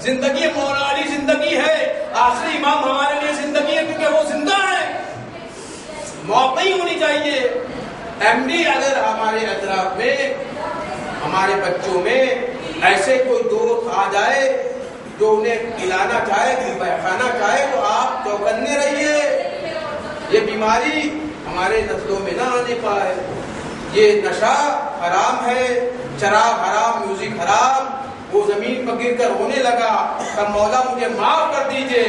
زندگی مولا علی زندگی ہے، آخری امام ہمارے لیے زندگی ہے کیونکہ وہ زندہ ہے. موت نہیں ہونی چاہیے. ایم ڈی اگر ہمارے اطراف میں ہمارے بچوں میں ایسے کوئی دوست آ جائے جو انہیں کھلانا چاہے بہکانا چاہے تو آپ چوکنے رہیے. یہ بیماری ہمارے نسلوں میں نہ آنے پائے. یہ نشہ حرام ہے، شراب حرام، میوزک حرام. وہ زمین پر گر کر رونے لگا کہ مولا مجھے معاف کر دیجئے،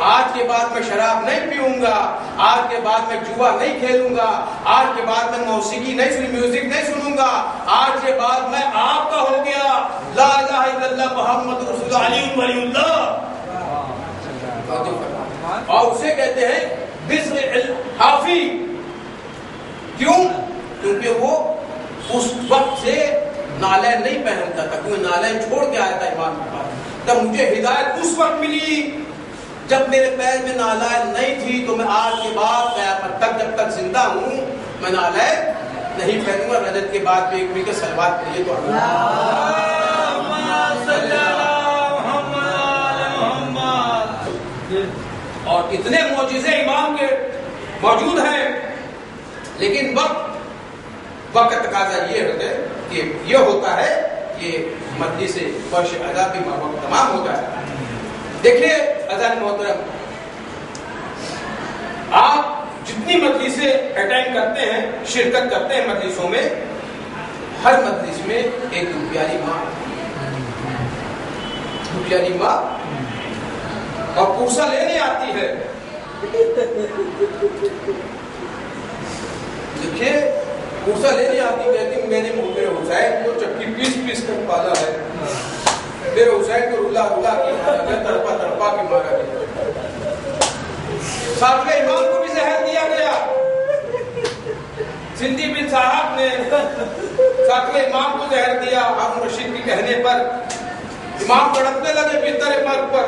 آج کے بعد میں شراب نہیں پیوں گا، آج کے بعد میں جوا نہیں کھیلوں گا، آج کے بعد میں موسیقی نہیں سنوں، میوزک نہیں سنوں گا، آج کے بعد میں آپ کا ہو گیا. لا الہ الا اللہ محمد رسول علی ولی اللہ. اور اسے کہتے ہیں بسر الحافی. کیوں؟ کیونکہ وہ اس وقت سے نالین نہیں پہنتا تھا، کیونکہ نالین چھوڑ کے آیا تھا امام کے پاس. تب مجھے ہدایت اس وقت ملی جب میرے پیر میں نالین نہیں تھی. تو میں آج کے بعد قیامت تک جب تک زندہ ہوں میں نالین نہیں پہنوں گا. رجت کے بعد بھی ایک مل کے سلوات پڑھیے تو اور اتنے معجزے امام کے موجود ہیں. لیکن وقت تقاضا یہ ہے کہ یہ ہوتا ہے کہ مجلس سے فرش ادا بھی تمام ہو جاتا ہے. دیکھیے اذان محترم، آپ جتنی مجلسیں اٹینڈ کرتے ہیں، شرکت کرتے ہیں مجلسوں میں، ہر مجلس میں ایک پیاری ماں اور پورسا لینے آتی ہے. دیکھیے پورسا لینے آتی کہتی میں نے میرے حسین کو چکی پیس پیس کر پالا ہے، میرے حسین کو رلا رلا کے مارا گیا، تڑپا تڑپا کے مارا گیا. ساتویں امام کو بھی زہر دیا گیا. سندھی بن صاحب نے ساتویں امام کو زہر دیا. ہارون رشید کے کہنے پر امام تڑپنے لگے بستر مرگ پر.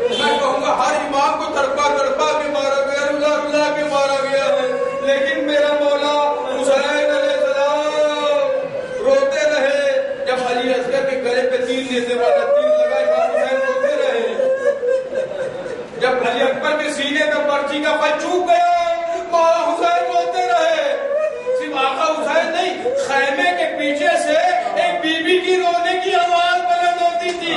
میں کہوں گا ہر امام کو تڑپا تڑپا کے مارا گیا، رلا رلا کے مارا گیا ہے، لیکن میرا مولا حسین علیہ السلام روتے رہے. جب علی اصغر کے گلے پہ تیر دینے والا تیر لگا امام حسین روتے رہے. جب علی اکبر کے سینے پہ پرچی کا پل چوک گیا مولا حسین روتے رہے. صرف آقا حسین نہیں، خیمے کے پیچھے سے ایک بی بی کی رونے کی آواز بلند ہوتی تھی.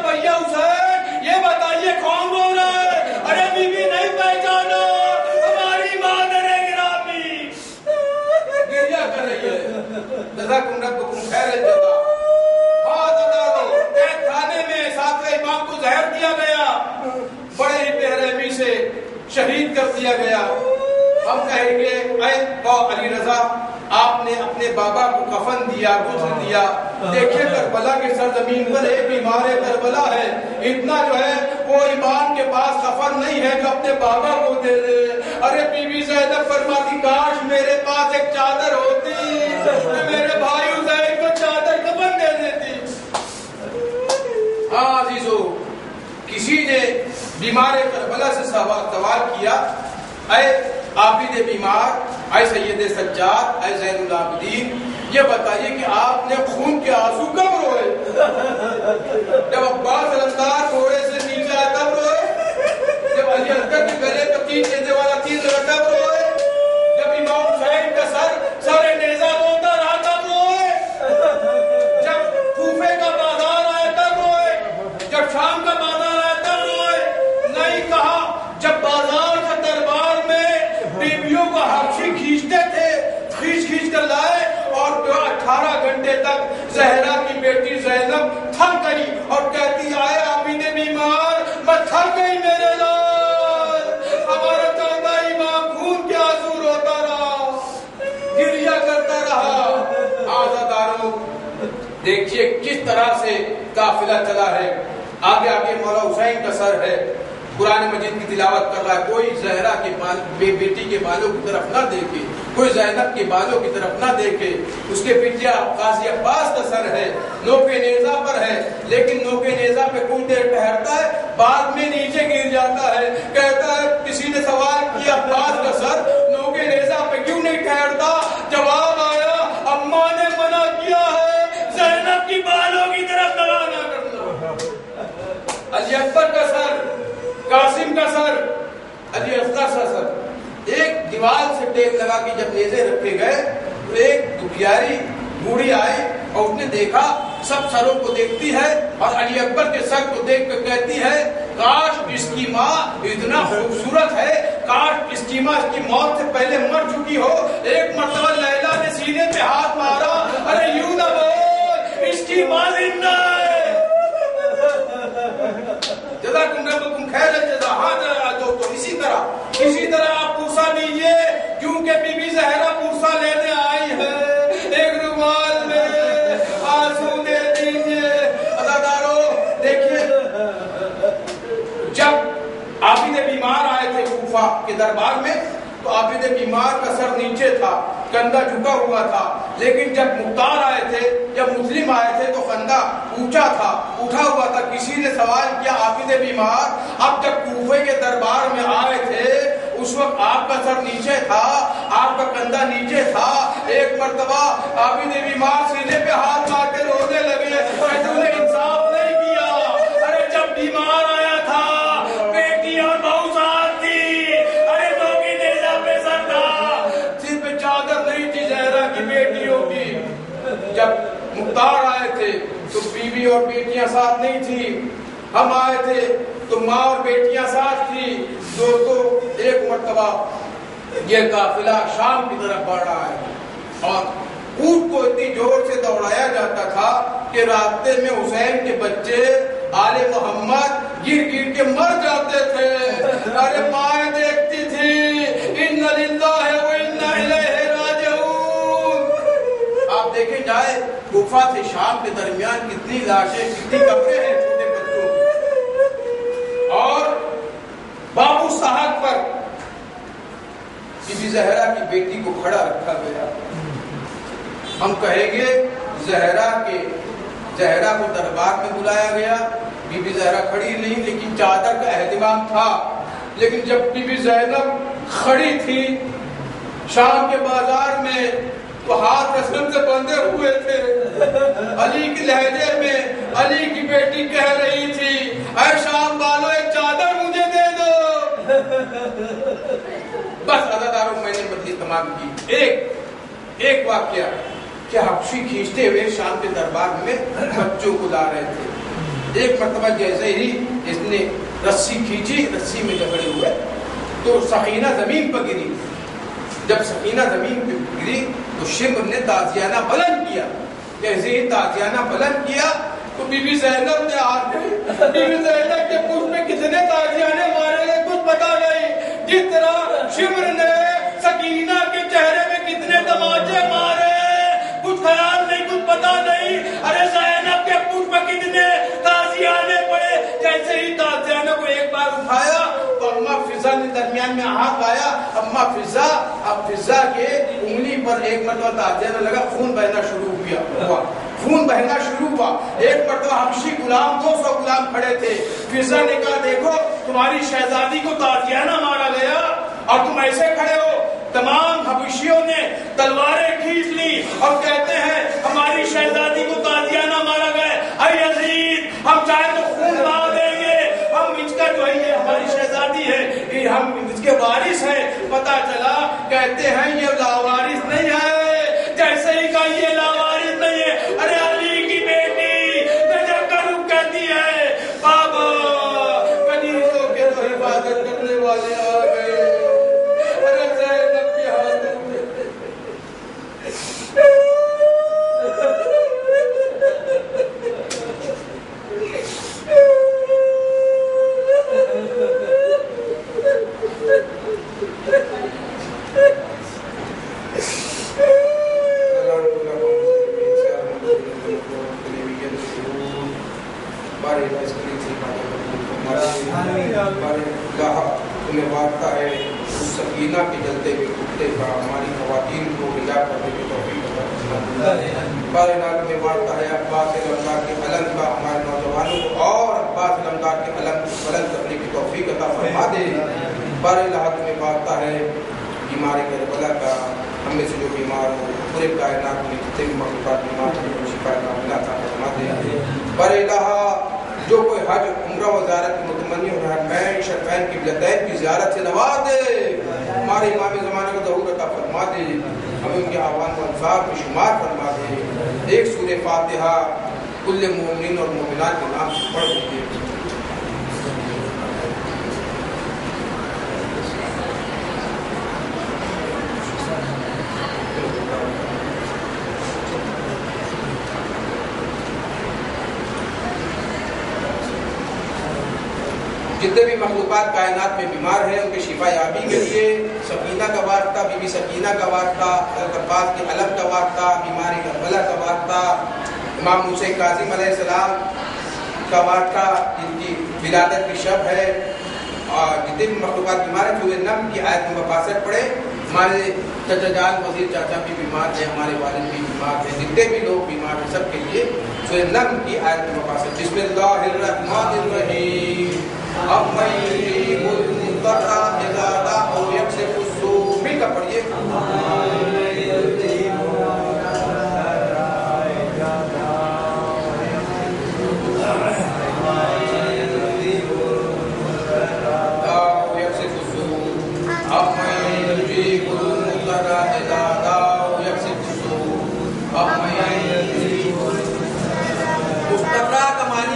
بھیا حسین یہ بتائیے کون رو رہا ہے؟ ارے بی بی نہیں پہچانا، ہماری ماں میرے گرامی گریا کر رہی ہے. جزاکم ربکم خیر الجزا. قید خانے میں ساتویں امام کو زہر دیا گیا، بڑے ہی بے رحمی سے شہید کر دیا گیا. ہم کہیں گے اے علی رضا آپ نے اپنے بابا کو کفن دیا، غسل دیا. دیکھیے کربلا کی سرزمین پر ایک بیمار کربلا ہے، اتنا جو ہے وہ امام کے پاس کفن نہیں ہے جو اپنے بابا کو دے دے. ارے بی بی زینب فرماتی کاش میرے پاس ایک چادر ہوتی، میرے بھائی حسین کو چادر کفن دے دیتی. ہاں عزیزو، کسی نے بیمار کربلا سے سوال کیا اے عابد بیمار، اے سید سجاد، اے زین العابدین، یہ بتائیے کہ آپ نے خون کے آنسو کب روئے؟ جب عباس الانصار گھوڑے سے نیچے آئے تب روئے؟ جب علی اصغر کے گلے پر تیر دینے والا تیر لگا تب روئے؟ جب امام حسین کا سر نیزہ ہوتا رہا تب روئے؟ جب کوفے کا بازار آیا تب روئے؟ جب شام کا بازار آیا تب روئے؟ نہیں کہا. جب بازار کا دربار میں بیویوں کو حبشی کھینچتے تھے، کھینچ کر لائے اور 18 گھنٹے تک زہرا کی بیٹی زینب تھک گئی اور کہتی آئے عابد بیمار میں تھک گئی میرے لال. ہمارا چاہتا امام خون کے آنسو روتا رہا، گریا کرتا رہا. آزاداروں دیکھیے کس طرح سے قافلہ چلا ہے. آگے آگے مولا حسین کا سر ہے، قرآن مجید کی تلاوت کر رہا ہے. کوئی زہرا کے بیٹی کے بالوں کی طرف نہ دیکھے، کوئی زینب کے بالوں کی طرف نہ دیکھے. اس کے پیچھے قاضی عباس کا سر ہے، نوکے نیزہ پر ہے، لیکن نوکے نیزہ پہ کچھ دیر ٹھہرتا ہے، بعد میں نیچے گر جاتا ہے. کہتا ہے کسی نے سوال کیا عباس کا سر نوکے نیزہ پہ کیوں نہیں ٹھہرتا؟ جواب آیا اماں نے منع کیا ہے زینب کی بالوں کی طرف نگاہ نہ کرنا. علی اکبر کا سر، قاسم کا سر، علی اصغر کا سر ایک دیوار سے ٹیک لگا کے جب نیزے رکھے گئے تو ایک دکھیاری بوڑھی آئی اور اس نے دیکھا، سب سروں کو دیکھتی ہے اور علی اکبر کے سر کو دیکھ کر کہتی ہے کاش اس کی ماں اتنا خوبصورت ہے، کاش اس کی ماں اس کی موت سے پہلے مر چکی ہو۔ ایک مرتبہ لیلا نے سینے پہ ہاتھ مارا، ارے یوں نہ بول، اس کی ماں زندہ ہے۔ جزاکم ربکم خیر الجزا۔ ہاں تو اسی طرح آپ پورسا لیجیے، کیونکہ بی بی زہرا پورسا لینے آئی ہے، ایک رومال میں آنسو دے دیجیے۔ عزادارو دیکھیے، جب عابد بیمار آئے تھے کوفہ کے دربار میں تو عابد بیمار کا سر نیچے تھا، کندھا جھکا ہوا تھا، لیکن جب مختار آئے تھے، جب مسلم آئے تھے تو کندھا اونچا تھا، اٹھا ہوا تھا۔ کسی نے سوال کیا عابد بیمار اب جب کوفے کے دربار میں آئے تھے اس وقت آپ کا سر نیچے تھا، آپ کا کندھا نیچے تھا، ایک مرتبہ عابد بیمار سینے پہ ہاتھ مار کے رونے لگے، تو نے انصاف نہیں کیا۔ ارے جب بیمار آیا تھا بیٹی اور بہو ساتھ تھی، ارے دو کی نیزہ پہ سر تھا، سر پہ چادر نہیں تھی زہرا کی بیٹیوں کی۔ جب مختار آئے تھے تو بیوی اور بیٹیاں ساتھ نہیں تھی، ہم آئے تھے تو ماں اور بیٹیاں ساتھ تھی۔ دوستو ایک مرتبہ یہ قافلہ شام کی طرف بڑھ رہا ہے اور اونٹ کو اتنی زور سے دوڑایا جاتا تھا کہ راستے میں حسین کے بچے آل محمد گر گر کے مر جاتے تھے۔ ارے مائیں دیکھتی تھی، ان للہ و انا الیہ راجعون۔ آپ دیکھیں جائے کوفہ سے شام کے درمیان کتنی لاشیں، کتنی قبریں ہیں چھوٹے بچوں کی۔ اور بابو صاحب پر بی بی زہرا کی بیٹی کو کھڑا رکھا گیا۔ ہم کہیں گے زہرا کو دربار میں بلایا گیا، بی بی زہرا کھڑی نہیں لیکن چادر کا اہتمام تھا۔ لیکن جب بی بی زینب کھڑی تھی شام کے بازار میں تو ہاتھ رسم سے بندھے ہوئے تھے، علی کے لہجے میں علی کی بیٹی کہہ رہی تھی اے شام والو ایک چادر مجھے دے دو۔ بس عزاداروں میں نے بدلی تمام کی۔ ایک واقعہ کہ حبشی کھینچتے ہوئے شام کے دربار میں بچوں کو لا رہے تھے۔ ایک مرتبہ جیسے ہی اس نے رسی کھینچی، رسی میں جکڑے ہوئے تو سکینہ زمین پر گری۔ جب سکینہ زمین پہ گری تو شمر نے تازیانہ بلند کیا۔ جیسے ہی تازیانہ بلند کیا تو بی بی زینب نے بی بی زینب کے پوچھ میں کتنے تازیانے مارے گئے کچھ پتا نہیں، جس طرح شمر نے سکینہ کے چہرے میں کتنے تماچے مارے کچھ خیال نہیں، کچھ پتا نہیں۔ ارے زینب کے پوچھ میں کتنے تازیانے پڑے۔ جیسے ہی تازیانہ کو ایک بار اٹھایا تو اماں فضا نے درمیان میں ہاتھ لایا۔ اماں فضا، اب فضا کے انگلی پر ایک مرتبہ تازیانہ لگا، خون بہنا شروع ہوا، خون بہنا شروع ہوا۔ ایک مرتبہ حبشی غلام 200 غلام کھڑے تھے۔ فضا نے کہا دیکھو تمہاری شہزادی کو تازیانہ مارا گیا اور تم ایسے کھڑے ہو۔ تمام حبشیوں نے تلواریں کھینچ لی اور کہتے ہیں ہماری شہزادی کو تازیانہ مارا گیا، اے یزید ہم چاہے تو خون بہا دیں گے، ہم اس کا جو ہے یہ ہماری شہزادی ہے، ہم اس کے وارث ہیں۔ پتا چلا کہتے ہیں یہ لاوارث نہیں ہے۔ جیسے ہی کہا یہ لاوارث نہیں ہے، ارے علی کی بیٹی نظر کا رخ کہتی ہے بابا کنیزوں کے تو حفاظت کرنے والے آ گئے۔ ارے زینب کی حالت تمہیں وعدہ ہے اس سکینہ کے جلتے ہوئے کتے کا ہماری خواتین کو حجاب کرنے کی توفیق عطا فرما۔ بہرحال تمہیں وعدہ ہے عباس علمدار کے علم کا ہمارے نوجوانوں کو اور عباس علمدار کے علم کو بلند کرنے کی توفیق عطا فرما دے۔ بہرحال تمہیں وعدہ ہے بیمار کربلا کا ہم میں سے جو بیمار ہو پورے کائنات میں جتنے بھی مخلوقات بیمار ہیں شفا کاملہ عطا فرما دے۔ بہرحال جو کوئی حج عمرہ و زیارت کی متمنی اور حرمین شرفین قبلتین کی زیارت سے نوازے، ہمارے امام زمانہ کو ظہور عطا فرما دے، ہمیں ان کے آوان و انصار میں شمار فرما دے۔ ایک سورہ فاتحہ کل مومنین اور مومنات کے نام سے پڑھ دیجیے۔ جتنے بھی مخلوقات کائنات میں بیمار ہیں ان کے شفا یابی کے لیے سکینہ کا واسطہ، بی بی سکینہ کا واسطہ، حضرت عباس کے علم کا واسطہ، بیماری کربلا کا واسطہ، امام موسیٰ کاظم علیہ السلام کا واسطہ جن کی ولادت کی شب ہے، اور جتنے بھی مخلوقات بیمار ہیں سورہ نم کی آیت نمبر 62 پڑھے۔ ہمارے چچا جان وزیر چاچا بھی بیمار ہیں، ہمارے والد بھی بیمار ہیں، جتنے بھی لوگ بیمار ہیں سب کے لیے سورہ نم کی آیت نمبر 62۔ بسم اللہ الرحمن الرحیم، امن یجیب المضطر اذا دعاه ویکشف السوء، مل کر پڑھیے۔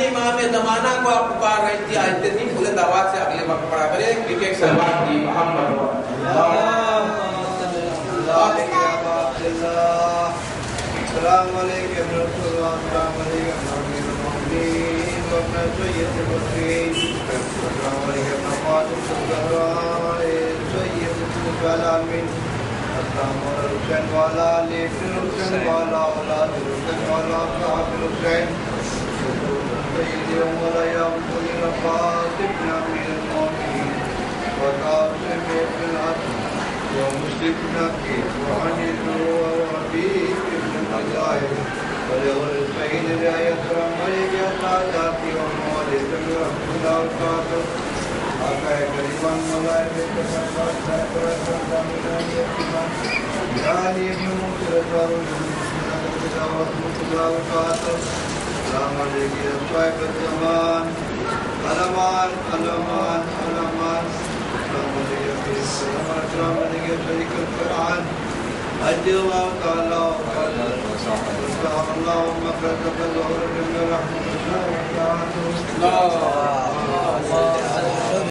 امام زمانہ کو آپ پکار رہی تھی، آج تین بلند آواز سے اگلے وقت پڑھا کرے کیونکہ ایک سلوات دی محمد السلام علیکم رسول اللہ، السلام علیکم المؤمنین وابن سید المسلمین، السلام علیکم فاطمہ الزہراء سید العالمین، السلام علیکم حسین والا علی حسین والا اولاد حسین والا صاحب الحسین سيدي ومولاي كل فاطمة من المؤمنين وقاسم ابن الحسن ومسلمنا وعن الوهابي ابن الحجاج ولغرسين لا يكرم ملك السادات وموالد رحمه الله وبركاته آقا كريما مولاي بكرم يعني ابن موسى وبركاته السلام علیکم یا صاحب الزمان، علمان علمان علمان، السلام علیکم السلام علیکم شریک القرآن، حج اللہ تعالی وقال اللہم اغفر لنا ورحمنا ورحمنا